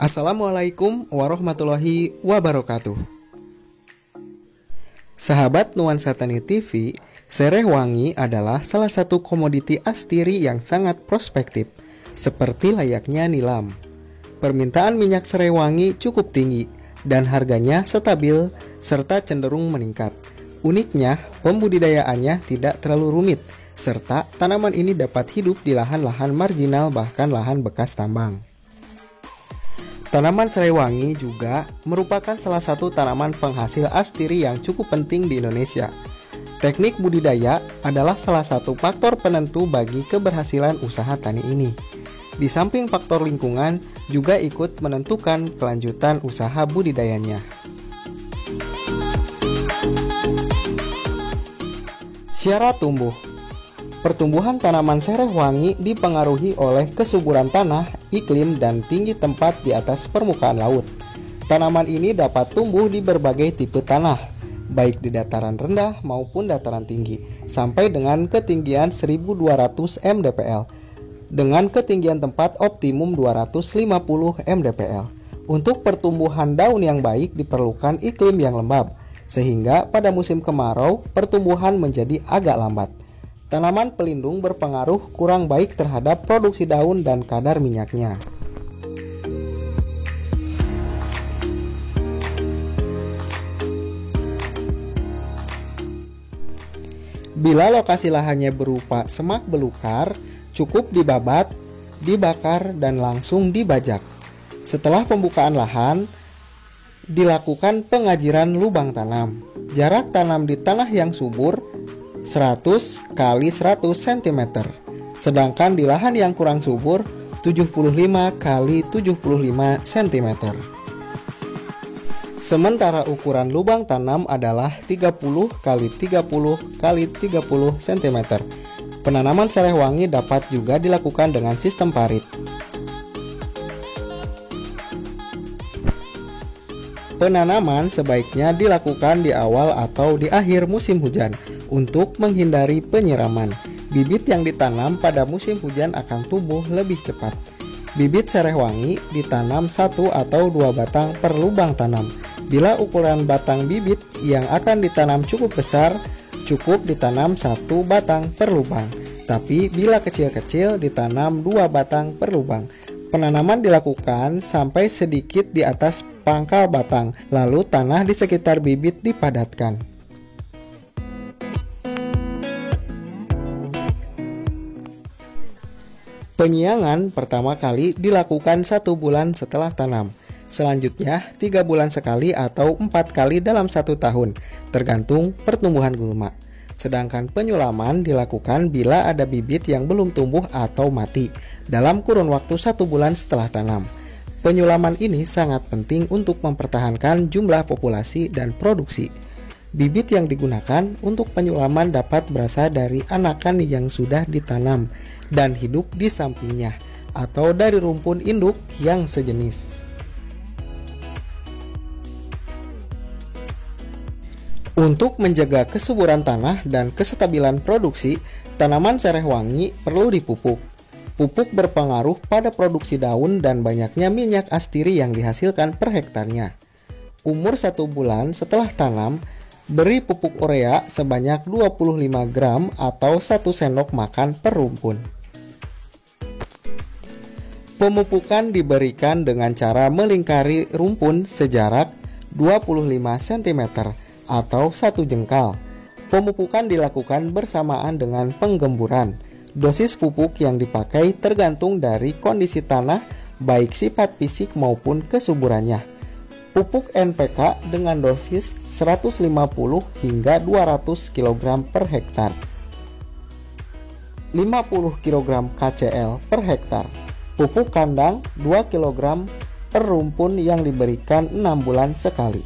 Assalamualaikum warahmatullahi wabarakatuh. Sahabat Nuansa Tani TV, sereh wangi adalah salah satu komoditi astiri yang sangat prospektif, seperti layaknya nilam. Permintaan minyak sereh wangi cukup tinggi dan harganya stabil serta cenderung meningkat. Uniknya, pembudidayaannya tidak terlalu rumit, serta tanaman ini dapat hidup di lahan-lahan marginal bahkan lahan bekas tambang. Tanaman sereh wangi juga merupakan salah satu tanaman penghasil astiri yang cukup penting di Indonesia. Teknik budidaya adalah salah satu faktor penentu bagi keberhasilan usaha tani ini. Di samping faktor lingkungan, juga ikut menentukan kelanjutan usaha budidayanya. Syarat tumbuh. Pertumbuhan tanaman sereh wangi dipengaruhi oleh kesuburan tanah, iklim, dan tinggi tempat di atas permukaan laut. Tanaman ini dapat tumbuh di berbagai tipe tanah, baik di dataran rendah maupun dataran tinggi, sampai dengan ketinggian 1200 mdpl, dengan ketinggian tempat optimum 250 mdpl. Untuk pertumbuhan daun yang baik diperlukan iklim yang lembab, sehingga pada musim kemarau pertumbuhan menjadi agak lambat. Tanaman pelindung berpengaruh kurang baik terhadap produksi daun dan kadar minyaknya. Bila lokasi lahannya berupa semak belukar, cukup dibabat, dibakar, dan langsung dibajak. Setelah pembukaan lahan, dilakukan pengajiran lubang tanam. Jarak tanam di tanah yang subur 100 x 100 cm, sedangkan di lahan yang kurang subur 75 x 75 cm. Sementara ukuran lubang tanam adalah 30 x 30 x 30 cm. Penanaman sereh wangi dapat juga dilakukan dengan sistem parit. Penanaman sebaiknya dilakukan di awal atau di akhir musim hujan untuk menghindari penyiraman. Bibit yang ditanam pada musim hujan akan tumbuh lebih cepat. Bibit sereh wangi ditanam 1 atau 2 batang per lubang tanam. Bila ukuran batang bibit yang akan ditanam cukup besar, cukup ditanam 1 batang per lubang. Tapi bila kecil-kecil ditanam 2 batang per lubang. Penanaman dilakukan sampai sedikit di atas pangkal batang, lalu tanah di sekitar bibit dipadatkan. Penyiangan pertama kali dilakukan 1 bulan setelah tanam. Selanjutnya 3 bulan sekali atau 4 kali dalam 1 tahun, tergantung pertumbuhan gulma. Sedangkan penyulaman dilakukan bila ada bibit yang belum tumbuh atau mati dalam kurun waktu 1 bulan setelah tanam. Penyulaman ini sangat penting untuk mempertahankan jumlah populasi dan produksi. Bibit yang digunakan untuk penyulaman dapat berasal dari anakan yang sudah ditanam dan hidup di sampingnya, atau dari rumpun induk yang sejenis. Untuk menjaga kesuburan tanah dan kestabilan produksi, tanaman sereh wangi perlu dipupuk. Pupuk berpengaruh pada produksi daun dan banyaknya minyak astiri yang dihasilkan per hektarnya. Umur 1 bulan setelah tanam, beri pupuk urea sebanyak 25 gram atau 1 sendok makan per rumpun. Pemupukan diberikan dengan cara melingkari rumpun sejarak 25 cm atau 1 jengkal. Pemupukan dilakukan bersamaan dengan penggemburan. Dosis pupuk yang dipakai tergantung dari kondisi tanah, baik sifat fisik maupun kesuburannya. Pupuk NPK dengan dosis 150 hingga 200 kg per hektar, 50 kg KCl per hektar. Pupuk kandang 2 kg per rumpun yang diberikan 6 bulan sekali.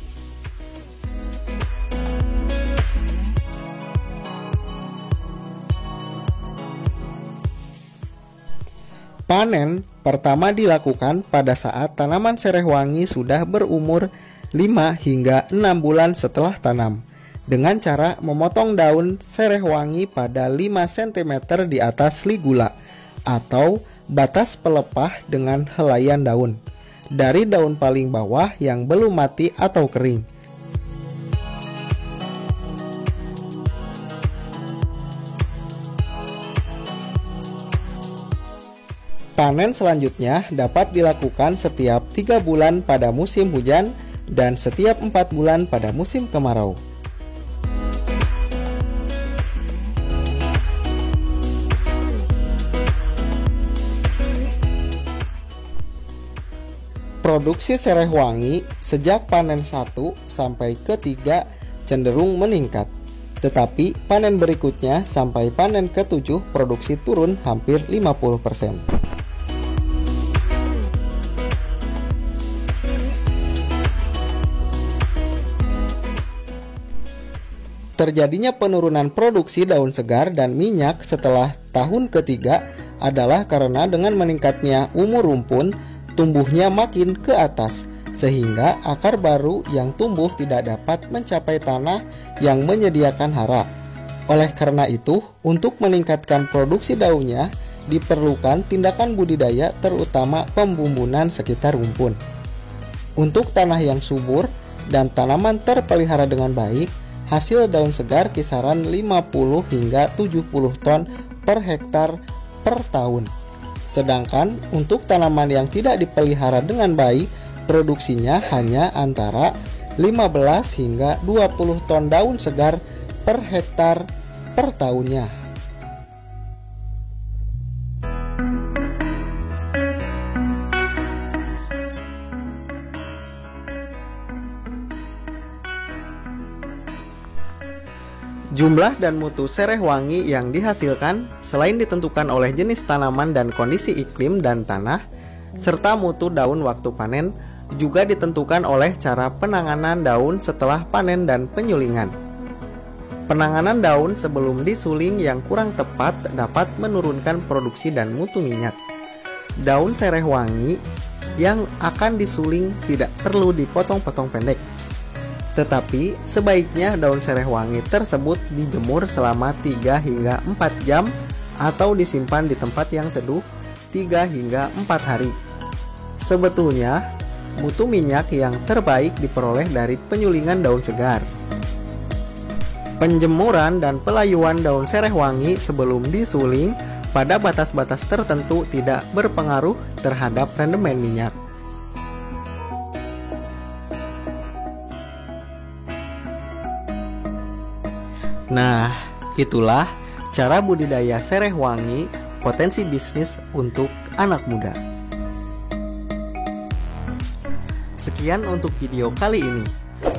Panen pertama dilakukan pada saat tanaman sereh wangi sudah berumur 5 hingga 6 bulan setelah tanam, dengan cara memotong daun sereh wangi pada 5 cm di atas ligula atau batas pelepah dengan helaian daun. dari daun paling bawah yang belum mati atau kering. Panen selanjutnya dapat dilakukan setiap 3 bulan pada musim hujan dan setiap 4 bulan pada musim kemarau. Produksi sereh wangi sejak panen 1 sampai ke 3 cenderung meningkat. Tetapi panen berikutnya sampai panen ke-7 produksi turun hampir 50%. Terjadinya penurunan produksi daun segar dan minyak setelah tahun ketiga adalah karena dengan meningkatnya umur rumpun, tumbuhnya makin ke atas, sehingga akar baru yang tumbuh tidak dapat mencapai tanah yang menyediakan hara. Oleh karena itu, untuk meningkatkan produksi daunnya, diperlukan tindakan budidaya terutama pembumbunan sekitar rumpun. Untuk tanah yang subur dan tanaman terpelihara dengan baik, hasil daun segar kisaran 50 hingga 70 ton per hektar per tahun. Sedangkan untuk tanaman yang tidak dipelihara dengan baik, produksinya hanya antara 15 hingga 20 ton daun segar per hektar per tahunnya. Jumlah dan mutu sereh wangi yang dihasilkan selain ditentukan oleh jenis tanaman dan kondisi iklim dan tanah, serta mutu daun waktu panen, juga ditentukan oleh cara penanganan daun setelah panen dan penyulingan. Penanganan daun sebelum disuling yang kurang tepat dapat menurunkan produksi dan mutu minyak. Daun sereh wangi yang akan disuling tidak perlu dipotong-potong pendek. Tetapi sebaiknya daun sereh wangi tersebut dijemur selama 3 hingga 4 jam atau disimpan di tempat yang teduh 3 hingga 4 hari. Sebetulnya, mutu minyak yang terbaik diperoleh dari penyulingan daun segar. Penjemuran dan pelayuan daun sereh wangi sebelum disuling pada batas-batas tertentu tidak berpengaruh terhadap rendemen minyak. Nah, itulah cara budidaya sereh wangi, potensi bisnis untuk anak muda. Sekian untuk video kali ini.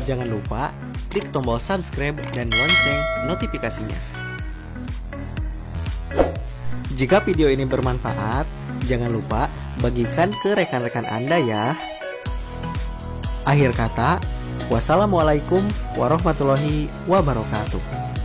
Jangan lupa klik tombol subscribe dan lonceng notifikasinya. Jika video ini bermanfaat, jangan lupa bagikan ke rekan-rekan Anda ya. Akhir kata, wassalamualaikum warahmatullahi wabarakatuh.